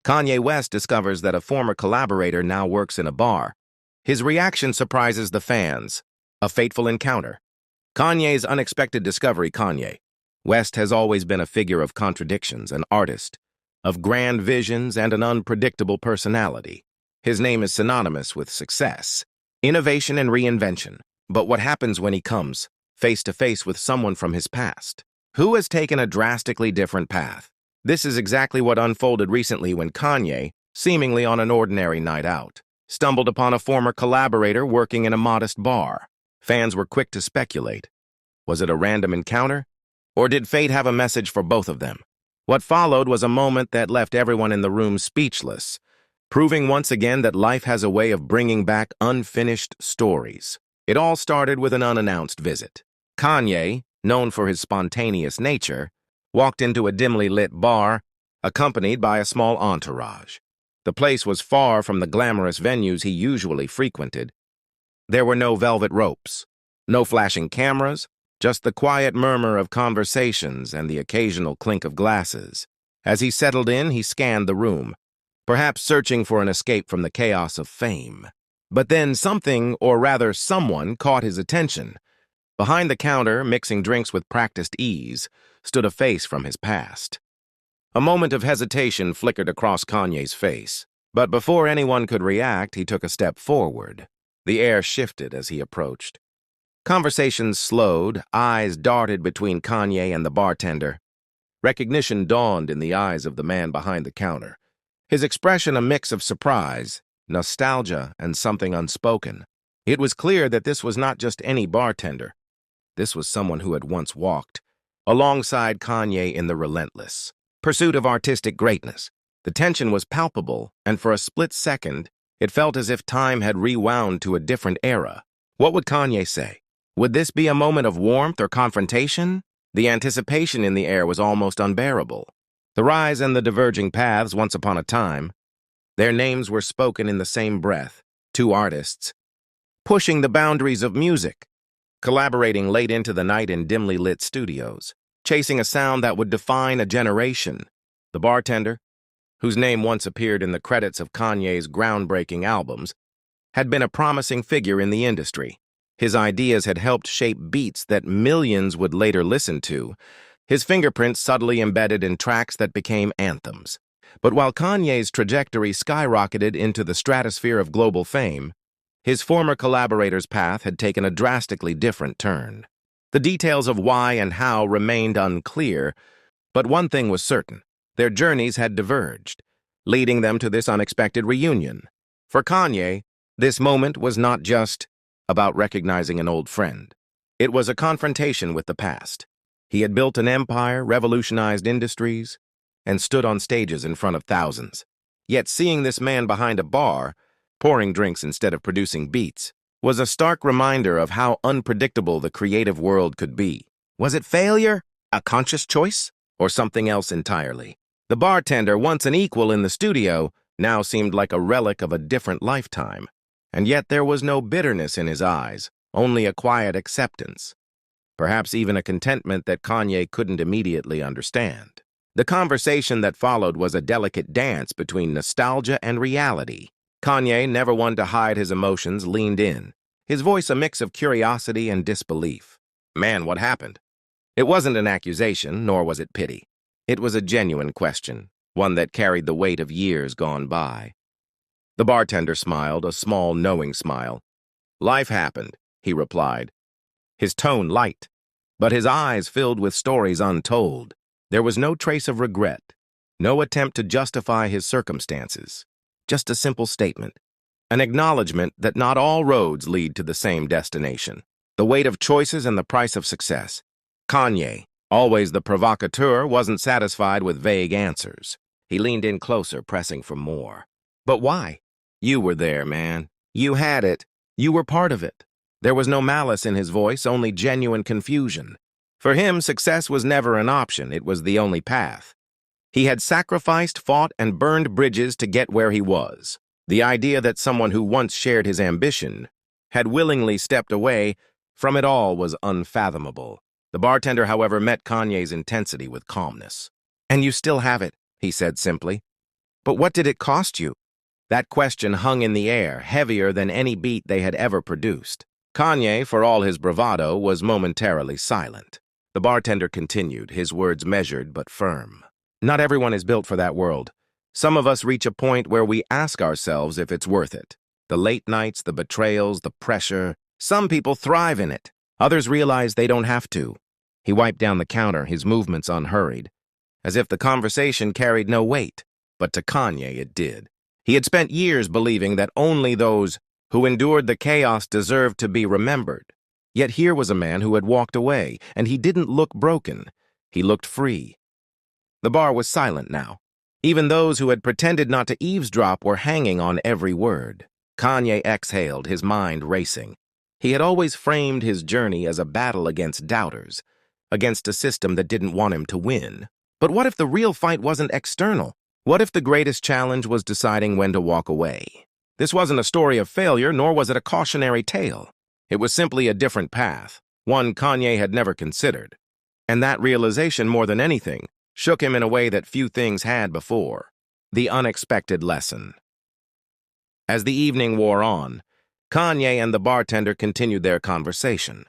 Kanye West discovers that a former collaborator now works in a bar. His reaction surprises the fans. A fateful encounter. Kanye's unexpected discovery. Kanye West has always been a figure of contradictions, an artist, of grand visions and an unpredictable personality. His name is synonymous with success, innovation, and reinvention. But what happens when he comes face to face with someone from his past, who has taken a drastically different path? This is exactly what unfolded recently when Kanye, seemingly on an ordinary night out, stumbled upon a former collaborator working in a modest bar. Fans were quick to speculate. Was it a random encounter? Or did fate have a message for both of them? What followed was a moment that left everyone in the room speechless, proving once again that life has a way of bringing back unfinished stories. It all started with an unannounced visit. Kanye, known for his spontaneous nature, walked into a dimly lit bar, accompanied by a small entourage. The place was far from the glamorous venues he usually frequented. There were no velvet ropes, no flashing cameras, just the quiet murmur of conversations and the occasional clink of glasses. As he settled in, he scanned the room, perhaps searching for an escape from the chaos of fame. But then something, or rather someone, caught his attention. Behind the counter, mixing drinks with practiced ease, stood a face from his past. A moment of hesitation flickered across Kanye's face, but before anyone could react, he took a step forward. The air shifted as he approached. Conversations slowed, eyes darted between Kanye and the bartender. Recognition dawned in the eyes of the man behind the counter, his expression a mix of surprise, nostalgia, and something unspoken. It was clear that this was not just any bartender. This was someone who had once walked alongside Kanye in the relentless pursuit of artistic greatness. The tension was palpable, and for a split second, it felt as if time had rewound to a different era. What would Kanye say? Would this be a moment of warmth or confrontation? The anticipation in the air was almost unbearable. The rise and the diverging paths once upon a time. Their names were spoken in the same breath. Two artists, pushing the boundaries of music, collaborating late into the night in dimly lit studios, chasing a sound that would define a generation. The bartender, whose name once appeared in the credits of Kanye's groundbreaking albums, had been a promising figure in the industry. His ideas had helped shape beats that millions would later listen to, his fingerprints subtly embedded in tracks that became anthems. But while Kanye's trajectory skyrocketed into the stratosphere of global fame, his former collaborator's path had taken a drastically different turn. The details of why and how remained unclear, but one thing was certain. Their journeys had diverged, leading them to this unexpected reunion. For Kanye, this moment was not just about recognizing an old friend. It was a confrontation with the past. He had built an empire, revolutionized industries, and stood on stages in front of thousands. Yet seeing this man behind a bar, pouring drinks instead of producing beats, was a stark reminder of how unpredictable the creative world could be. Was it failure, a conscious choice, or something else entirely? The bartender, once an equal in the studio, now seemed like a relic of a different lifetime. And yet there was no bitterness in his eyes, only a quiet acceptance. Perhaps even a contentment that Kanye couldn't immediately understand. The conversation that followed was a delicate dance between nostalgia and reality. Kanye, never one to hide his emotions, leaned in, his voice a mix of curiosity and disbelief. Man, what happened? It wasn't an accusation, nor was it pity. It was a genuine question, one that carried the weight of years gone by. The bartender smiled, a small, knowing smile. Life happened, he replied, his tone light, but his eyes filled with stories untold. There was no trace of regret, no attempt to justify his circumstances, just a simple statement, an acknowledgement that not all roads lead to the same destination. The weight of choices and the price of success. Kanye, always the provocateur, wasn't satisfied with vague answers. He leaned in closer, pressing for more. But why? You were there, man. You had it. You were part of it. There was no malice in his voice, only genuine confusion. For him, success was never an option. It was the only path. He had sacrificed, fought, and burned bridges to get where he was. The idea that someone who once shared his ambition had willingly stepped away from it all was unfathomable. The bartender, however, met Kanye's intensity with calmness. And you still have it, he said simply. But what did it cost you? That question hung in the air, heavier than any beat they had ever produced. Kanye, for all his bravado, was momentarily silent. The bartender continued, his words measured but firm. Not everyone is built for that world. Some of us reach a point where we ask ourselves if it's worth it. The late nights, the betrayals, the pressure. Some people thrive in it. Others realize they don't have to. He wiped down the counter, his movements unhurried, as if the conversation carried no weight. But to Kanye it did. He had spent years believing that only those who endured the chaos deserved to be remembered. Yet here was a man who had walked away, and he didn't look broken. He looked free. The bar was silent now. Even those who had pretended not to eavesdrop were hanging on every word. Kanye exhaled, his mind racing. He had always framed his journey as a battle against doubters, against a system that didn't want him to win. But what if the real fight wasn't external? What if the greatest challenge was deciding when to walk away? This wasn't a story of failure, nor was it a cautionary tale. It was simply a different path, one Kanye had never considered. And that realization, more than anything, shook him in a way that few things had before. The unexpected lesson. As the evening wore on, Kanye and the bartender continued their conversation.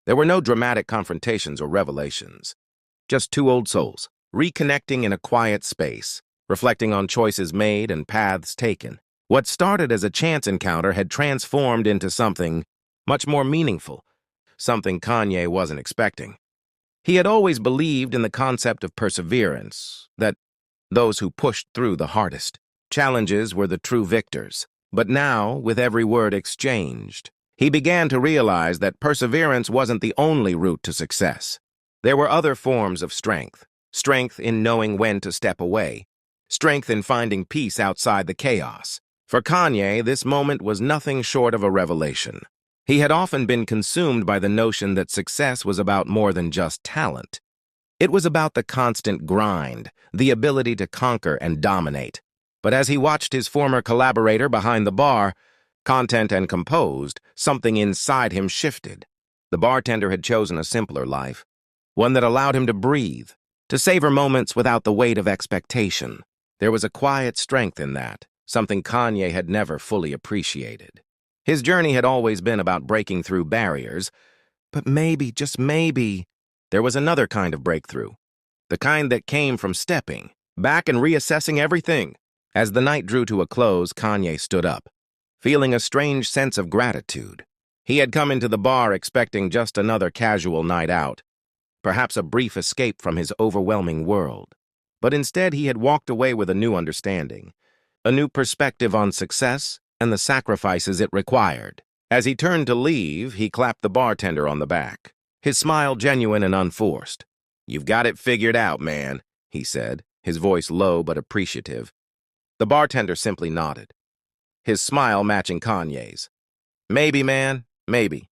There were no dramatic confrontations or revelations. Just two old souls, reconnecting in a quiet space, reflecting on choices made and paths taken. What started as a chance encounter had transformed into something much more meaningful, something Kanye wasn't expecting. He had always believed in the concept of perseverance, that those who pushed through the hardest challenges were the true victors. But now, with every word exchanged, he began to realize that perseverance wasn't the only route to success. There were other forms of strength. Strength in knowing when to step away. Strength in finding peace outside the chaos. For Kanye, this moment was nothing short of a revelation. He had often been consumed by the notion that success was about more than just talent. It was about the constant grind, the ability to conquer and dominate. But as he watched his former collaborator behind the bar, content and composed, something inside him shifted. The bartender had chosen a simpler life, one that allowed him to breathe, to savor moments without the weight of expectation. There was a quiet strength in that, something Kanye had never fully appreciated. His journey had always been about breaking through barriers, but maybe, just maybe, there was another kind of breakthrough. The kind that came from stepping back and reassessing everything. As the night drew to a close, Kanye stood up, feeling a strange sense of gratitude. He had come into the bar expecting just another casual night out, perhaps a brief escape from his overwhelming world. But instead, he had walked away with a new understanding, a new perspective on success and the sacrifices it required. As he turned to leave, he clapped the bartender on the back, his smile genuine and unforced. "You've got it figured out, man," he said, his voice low but appreciative. The bartender simply nodded, his smile matching Kanye's. "Maybe, man, maybe."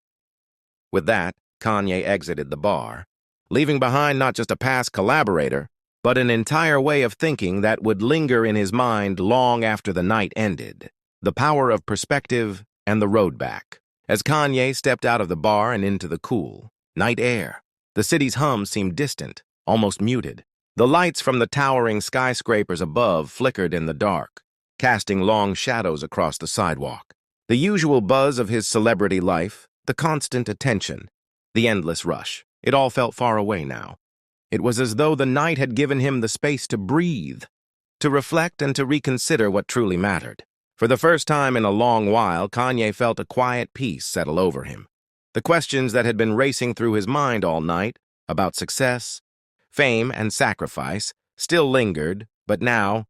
With that, Kanye exited the bar, leaving behind not just a past collaborator, but an entire way of thinking that would linger in his mind long after the night ended. The power of perspective and the road back. As Kanye stepped out of the bar and into the cool night air, the city's hum seemed distant, almost muted. The lights from the towering skyscrapers above flickered in the dark, casting long shadows across the sidewalk. The usual buzz of his celebrity life, the constant attention, the endless rush, it all felt far away now. It was as though the night had given him the space to breathe, to reflect and to reconsider what truly mattered. For the first time in a long while, Kanye felt a quiet peace settle over him. The questions that had been racing through his mind all night, about success, fame, and sacrifice, still lingered, but now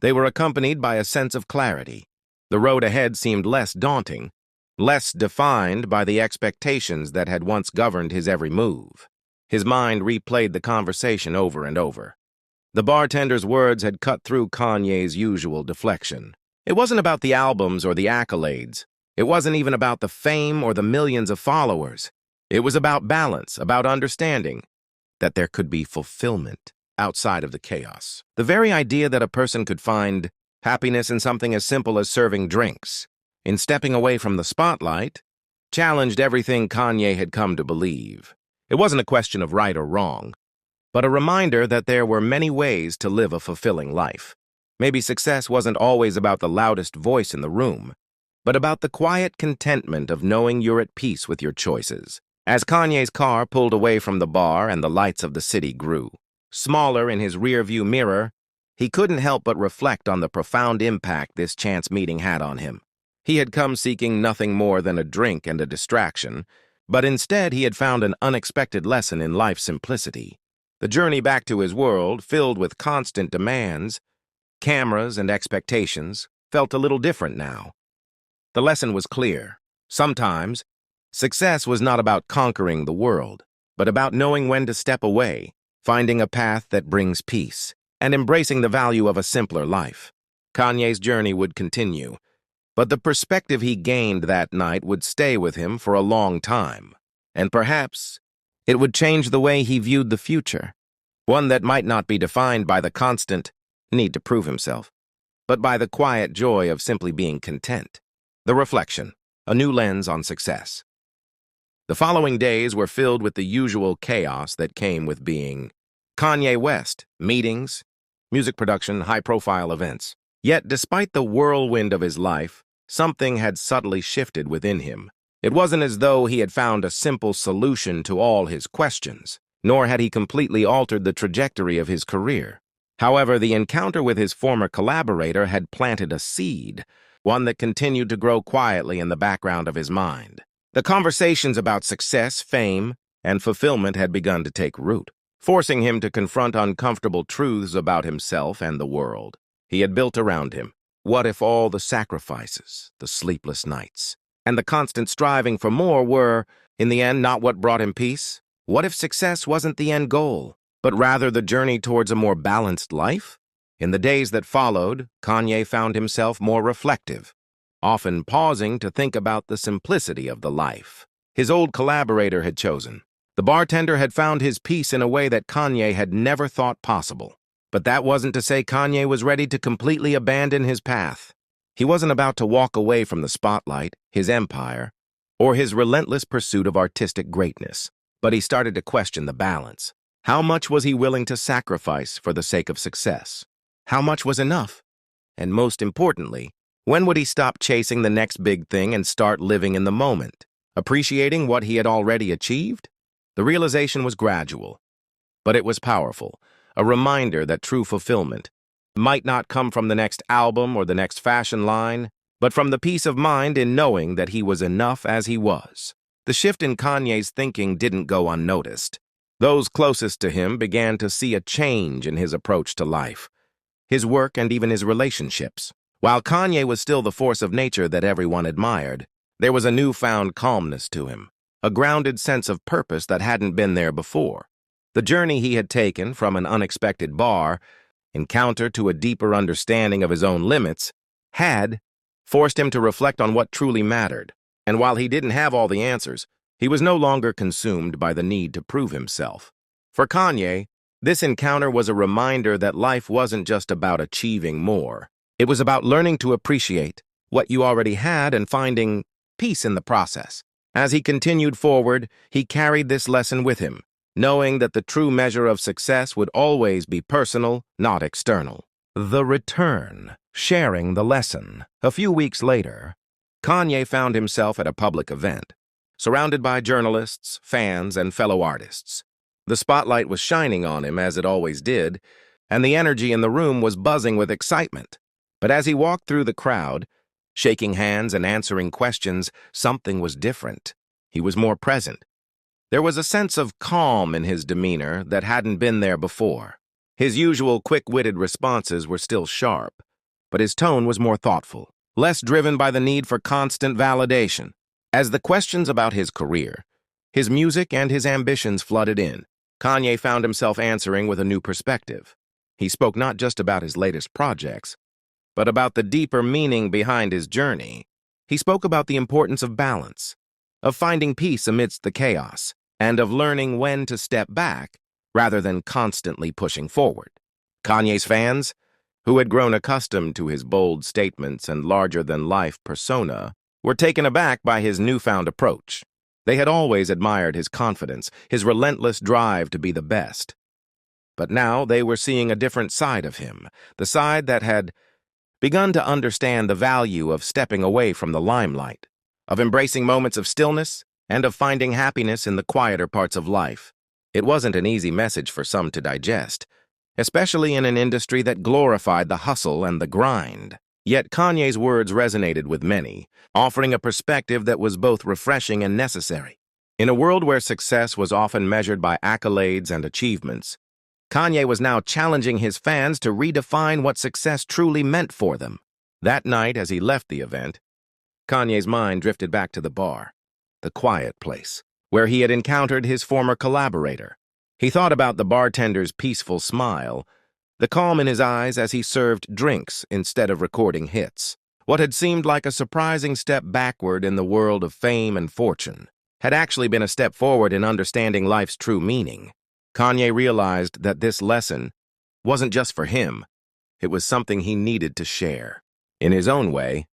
they were accompanied by a sense of clarity. The road ahead seemed less daunting, less defined by the expectations that had once governed his every move. His mind replayed the conversation over and over. The bartender's words had cut through Kanye's usual deflection. It wasn't about the albums or the accolades. It wasn't even about the fame or the millions of followers. It was about balance, about understanding that there could be fulfillment outside of the chaos. The very idea that a person could find happiness in something as simple as serving drinks, in stepping away from the spotlight, challenged everything Kanye had come to believe. It wasn't a question of right or wrong, but a reminder that there were many ways to live a fulfilling life. Maybe success wasn't always about the loudest voice in the room, but about the quiet contentment of knowing you're at peace with your choices. As Kanye's car pulled away from the bar and the lights of the city grew smaller in his rearview mirror, he couldn't help but reflect on the profound impact this chance meeting had on him. He had come seeking nothing more than a drink and a distraction, but instead he had found an unexpected lesson in life's simplicity. The journey back to his world, filled with constant demands, cameras, and expectations, felt a little different now. The lesson was clear. Sometimes, success was not about conquering the world, but about knowing when to step away, finding a path that brings peace, and embracing the value of a simpler life. Kanye's journey would continue, but the perspective he gained that night would stay with him for a long time, and perhaps it would change the way he viewed the future, one that might not be defined by the constant need to prove himself, but by the quiet joy of simply being content. The reflection, a new lens on success. The following days were filled with the usual chaos that came with being Kanye West, meetings, music production, high-profile events. Yet, despite the whirlwind of his life, something had subtly shifted within him. It wasn't as though he had found a simple solution to all his questions, nor had he completely altered the trajectory of his career. However, the encounter with his former collaborator had planted a seed, one that continued to grow quietly in the background of his mind. The conversations about success, fame, and fulfillment had begun to take root, forcing him to confront uncomfortable truths about himself and the world he had built around him. What if all the sacrifices, the sleepless nights, and the constant striving for more were, in the end, not what brought him peace? What if success wasn't the end goal, but rather the journey towards a more balanced life? In the days that followed, Kanye found himself more reflective, often pausing to think about the simplicity of the life his old collaborator had chosen. The bartender had found his peace in a way that Kanye had never thought possible. But that wasn't to say Kanye was ready to completely abandon his path. He wasn't about to walk away from the spotlight, his empire, or his relentless pursuit of artistic greatness. But he started to question the balance. How much was he willing to sacrifice for the sake of success? How much was enough? And most importantly, when would he stop chasing the next big thing and start living in the moment, appreciating what he had already achieved? The realization was gradual, but it was powerful, a reminder that true fulfillment might not come from the next album or the next fashion line, but from the peace of mind in knowing that he was enough as he was. The shift in Kanye's thinking didn't go unnoticed. Those closest to him began to see a change in his approach to life, his work, and even his relationships. While Kanye was still the force of nature that everyone admired, there was a newfound calmness to him, a grounded sense of purpose that hadn't been there before. The journey he had taken from an unexpected bar encounter to a deeper understanding of his own limits had forced him to reflect on what truly mattered. And while he didn't have all the answers, he was no longer consumed by the need to prove himself. For Kanye, this encounter was a reminder that life wasn't just about achieving more. It was about learning to appreciate what you already had and finding peace in the process. As he continued forward, he carried this lesson with him, knowing that the true measure of success would always be personal, not external. The return, sharing the lesson. A few weeks later, Kanye found himself at a public event, surrounded by journalists, fans, and fellow artists. The spotlight was shining on him, as it always did, and the energy in the room was buzzing with excitement. But as he walked through the crowd, shaking hands and answering questions, something was different. He was more present. There was a sense of calm in his demeanor that hadn't been there before. His usual quick-witted responses were still sharp, but his tone was more thoughtful, less driven by the need for constant validation. As the questions about his career, his music, and his ambitions flooded in, Kanye found himself answering with a new perspective. He spoke not just about his latest projects, but about the deeper meaning behind his journey. He spoke about the importance of balance, of finding peace amidst the chaos, and of learning when to step back rather than constantly pushing forward. Kanye's fans, who had grown accustomed to his bold statements and larger-than-life persona, were taken aback by his newfound approach. They had always admired his confidence, his relentless drive to be the best. but now they were seeing a different side of him, the side that had begun to understand the value of stepping away from the limelight, of embracing moments of stillness, and of finding happiness in the quieter parts of life. It wasn't an easy message for some to digest, especially in an industry that glorified the hustle and the grind. Yet Kanye's words resonated with many, offering a perspective that was both refreshing and necessary. In a world where success was often measured by accolades and achievements, Kanye was now challenging his fans to redefine what success truly meant for them. That night, as he left the event, Kanye's mind drifted back to the bar, the quiet place, where he had encountered his former collaborator. He thought about the bartender's peaceful smile, the calm in his eyes as he served drinks instead of recording hits. What had seemed like a surprising step backward in the world of fame and fortune had actually been a step forward in understanding life's true meaning. Kanye realized that this lesson wasn't just for him, it was something he needed to share. In his own way,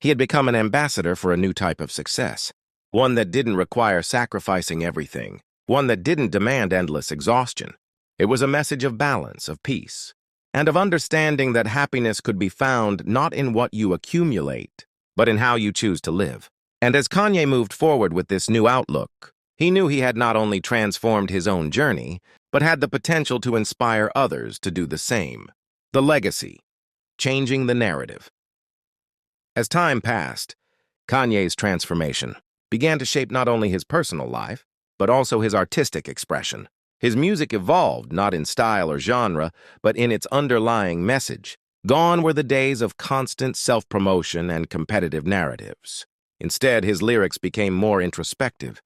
he had become an ambassador for a new type of success, one that didn't require sacrificing everything, one that didn't demand endless exhaustion. It was a message of balance, of peace, and of understanding that happiness could be found not in what you accumulate, but in how you choose to live. And as Kanye moved forward with this new outlook, he knew he had not only transformed his own journey, but had the potential to inspire others to do the same. The legacy, changing the narrative. As time passed, Kanye's transformation began to shape not only his personal life, but also his artistic expression. His music evolved not in style or genre, but in its underlying message. Gone were the days of constant self-promotion and competitive narratives. Instead, his lyrics became more introspective,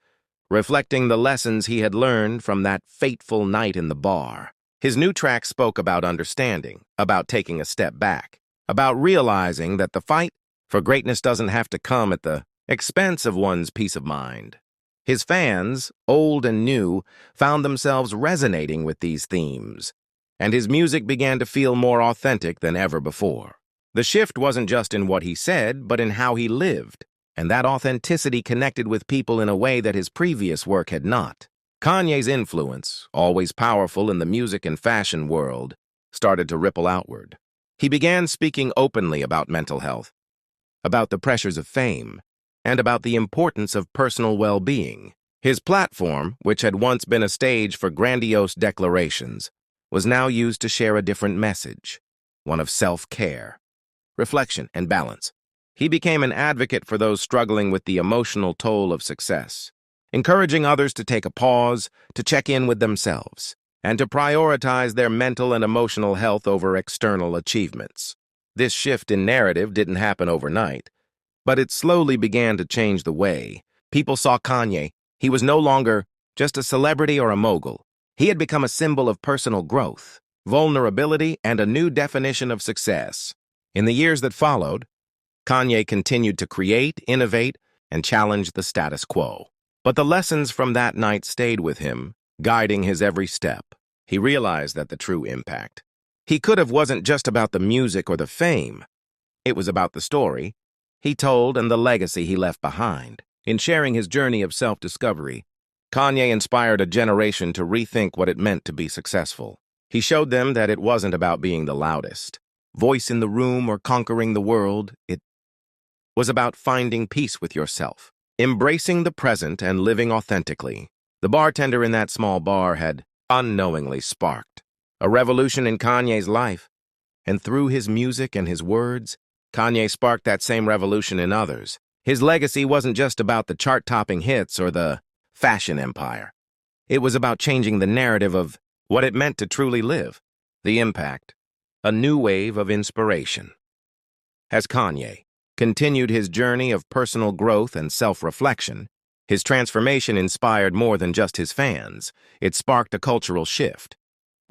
reflecting the lessons he had learned from that fateful night in the bar. His new tracks spoke about understanding, about taking a step back, about realizing that the fight for greatness doesn't have to come at the expense of one's peace of mind. His fans, old and new, found themselves resonating with these themes, and his music began to feel more authentic than ever before. The shift wasn't just in what he said, but in how he lived, and that authenticity connected with people in a way that his previous work had not. Kanye's influence, always powerful in the music and fashion world, started to ripple outward. He began speaking openly about mental health, about the pressures of fame, and about the importance of personal well-being. His platform, which had once been a stage for grandiose declarations, was now used to share a different message, one of self-care, reflection, and balance. He became an advocate for those struggling with the emotional toll of success, encouraging others to take a pause, to check in with themselves, and to prioritize their mental and emotional health over external achievements. This shift in narrative didn't happen overnight, but it slowly began to change the way people saw Kanye. He was no longer just a celebrity or a mogul. He had become a symbol of personal growth, vulnerability, and a new definition of success. In the years that followed, Kanye continued to create, innovate, and challenge the status quo. But the lessons from that night stayed with him, guiding his every step. He realized that the true impact he could have wasn't just about the music or the fame. It was about the story he told and the legacy he left behind. In sharing his journey of self-discovery, Kanye inspired a generation to rethink what it meant to be successful. He showed them that it wasn't about being the loudest voice in the room or conquering the world. It was about finding peace with yourself, embracing the present and living authentically. The bartender in that small bar had unknowingly sparked a revolution in Kanye's life, and through his music and his words, Kanye sparked that same revolution in others. His legacy wasn't just about the chart-topping hits or the fashion empire. It was about changing the narrative of what it meant to truly live. The impact, a new wave of inspiration. As Kanye continued his journey of personal growth and self-reflection, his transformation inspired more than just his fans. It sparked a cultural shift.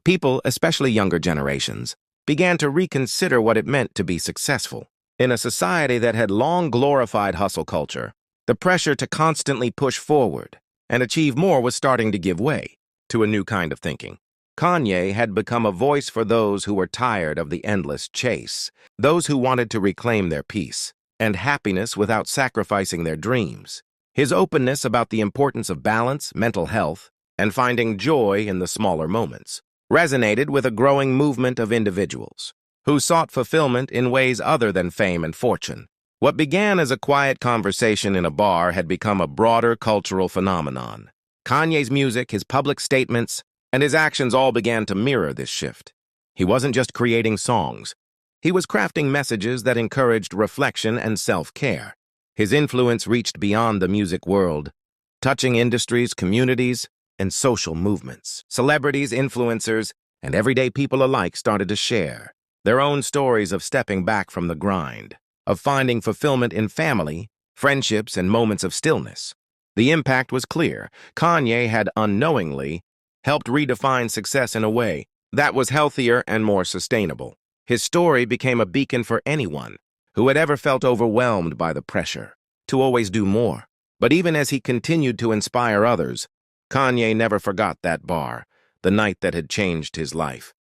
People, especially younger generations, began to reconsider what it meant to be successful. In a society that had long glorified hustle culture, the pressure to constantly push forward and achieve more was starting to give way to a new kind of thinking. Kanye had become a voice for those who were tired of the endless chase, those who wanted to reclaim their peace and happiness without sacrificing their dreams. His openness about the importance of balance, mental health, and finding joy in the smaller moments resonated with a growing movement of individuals who sought fulfillment in ways other than fame and fortune. What began as a quiet conversation in a bar had become a broader cultural phenomenon. Kanye's music, his public statements, and his actions all began to mirror this shift. He wasn't just creating songs. He was crafting messages that encouraged reflection and self-care. His influence reached beyond the music world, touching industries, communities, and social movements. Celebrities, influencers, and everyday people alike started to share their own stories of stepping back from the grind, of finding fulfillment in family, friendships, and moments of stillness. The impact was clear. Kanye had unknowingly helped redefine success in a way that was healthier and more sustainable. His story became a beacon for anyone who had ever felt overwhelmed by the pressure to always do more. But even as he continued to inspire others, Kanye never forgot that bar, the night that had changed his life.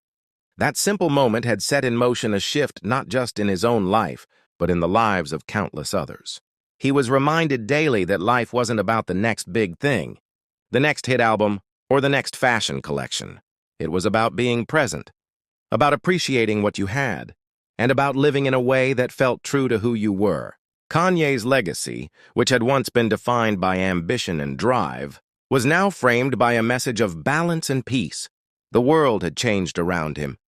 That simple moment had set in motion a shift not just in his own life, but in the lives of countless others. He was reminded daily that life wasn't about the next big thing, the next hit album, or the next fashion collection. It was about being present, about appreciating what you had, and about living in a way that felt true to who you were. Kanye's legacy, which had once been defined by ambition and drive, was now framed by a message of balance and peace. The world had changed around him,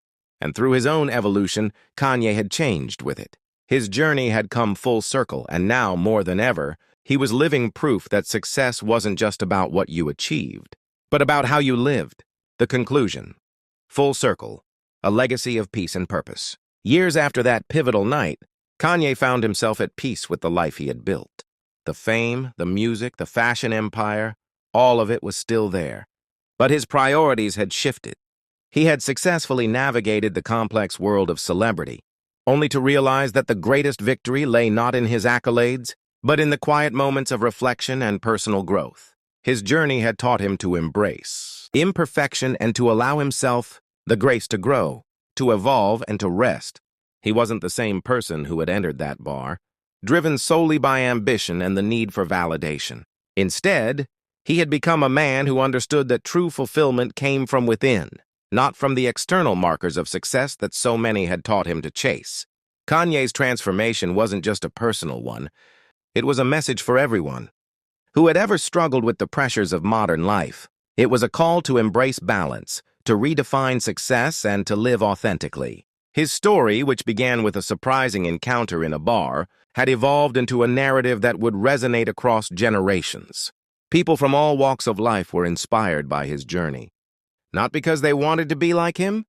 and through his own evolution, Kanye had changed with it. His journey had come full circle, and now, more than ever, he was living proof that success wasn't just about what you achieved, but about how you lived. The conclusion. Full circle. A legacy of peace and purpose. Years after that pivotal night, Kanye found himself at peace with the life he had built. The fame, the music, the fashion empire, all of it was still there. But his priorities had shifted. He had successfully navigated the complex world of celebrity, only to realize that the greatest victory lay not in his accolades, but in the quiet moments of reflection and personal growth. His journey had taught him to embrace imperfection and to allow himself the grace to grow, to evolve, and to rest. He wasn't the same person who had entered that bar, driven solely by ambition and the need for validation. Instead, he had become a man who understood that true fulfillment came from within, not from the external markers of success that so many had taught him to chase. Kanye's transformation wasn't just a personal one. It was a message for everyone who had ever struggled with the pressures of modern life. It was a call to embrace balance, to redefine success, and to live authentically. His story, which began with a surprising encounter in a bar, had evolved into a narrative that would resonate across generations. People from all walks of life were inspired by his journey, not because they wanted to be like him,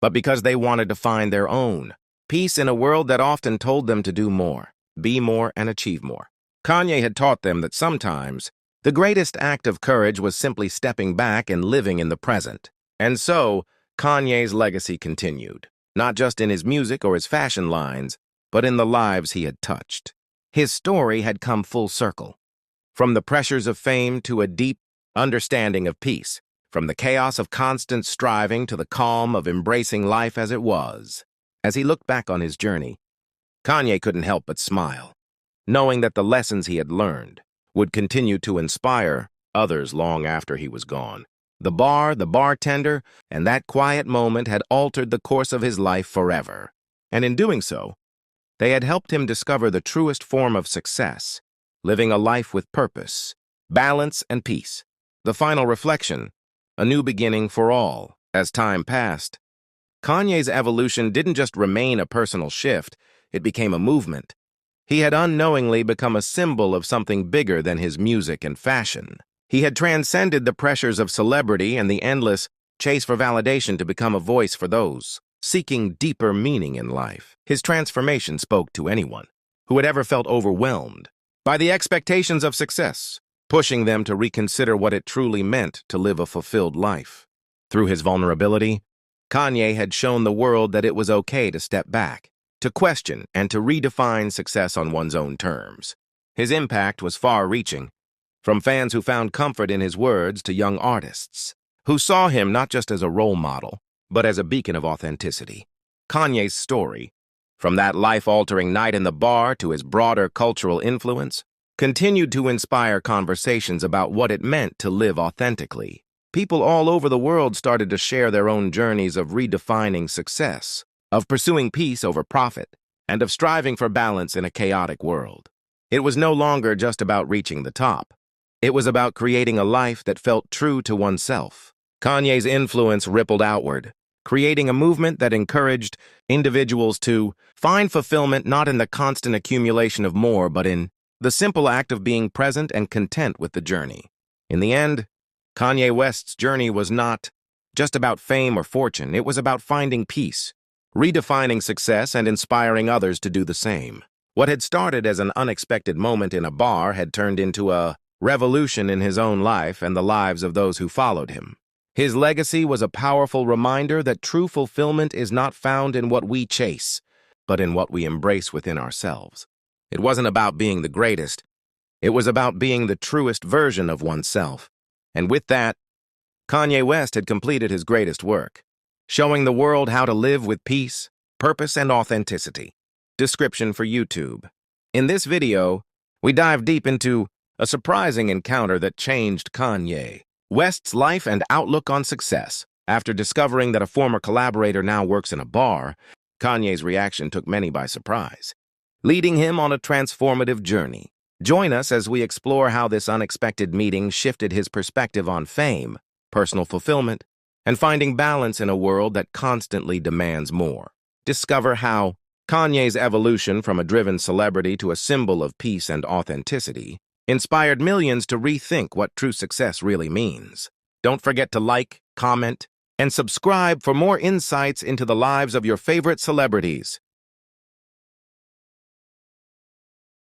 but because they wanted to find their own peace in a world that often told them to do more, be more, and achieve more. Kanye had taught them that sometimes the greatest act of courage was simply stepping back and living in the present. And so, Kanye's legacy continued, not just in his music or his fashion lines, but in the lives he had touched. His story had come full circle, from the pressures of fame to a deep understanding of peace, from the chaos of constant striving to the calm of embracing life as it was. As he looked back on his journey, Kanye couldn't help but smile, knowing that the lessons he had learned would continue to inspire others long after he was gone. The bar, the bartender, and that quiet moment had altered the course of his life forever. And in doing so, they had helped him discover the truest form of success, living a life with purpose, balance, and peace. The final reflection, a new beginning for all. As time passed, Kanye's evolution didn't just remain a personal shift, it became a movement. He had unknowingly become a symbol of something bigger than his music and fashion. He had transcended the pressures of celebrity and the endless chase for validation to become a voice for those seeking deeper meaning in life. His transformation spoke to anyone who had ever felt overwhelmed by the expectations of success, pushing them to reconsider what it truly meant to live a fulfilled life. Through his vulnerability, Kanye had shown the world that it was okay to step back, to question, and to redefine success on one's own terms. His impact was far-reaching, from fans who found comfort in his words to young artists who saw him not just as a role model, but as a beacon of authenticity. Kanye's story, from that life-altering night in the bar to his broader cultural influence, continued to inspire conversations about what it meant to live authentically. people all over the world started to share their own journeys of redefining success, of pursuing peace over profit, and of striving for balance in a chaotic world. It was no longer just about reaching the top. It was about creating a life that felt true to oneself. Kanye's influence rippled outward, creating a movement that encouraged individuals to find fulfillment not in the constant accumulation of more, but in the simple act of being present and content with the journey. In the end, Kanye West's journey was not just about fame or fortune. It was about finding peace, redefining success, and inspiring others to do the same. What had started as an unexpected moment in a bar had turned into a revolution in his own life and the lives of those who followed him. His legacy was a powerful reminder that true fulfillment is not found in what we chase, but in what we embrace within ourselves. It wasn't about being the greatest. It was about being the truest version of oneself. And with that, Kanye West had completed his greatest work, showing the world how to live with peace, purpose, and authenticity. Description for YouTube. In this video, we dive deep into a surprising encounter that changed Kanye West's life and outlook on success. After discovering that a former collaborator now works in a bar, Kanye's reaction took many by surprise, leading him on a transformative journey. Join us as we explore how this unexpected meeting shifted his perspective on fame, personal fulfillment, and finding balance in a world that constantly demands more. Discover how Kanye's evolution from a driven celebrity to a symbol of peace and authenticity inspired millions to rethink what true success really means. Don't forget to like, comment, and subscribe for more insights into the lives of your favorite celebrities.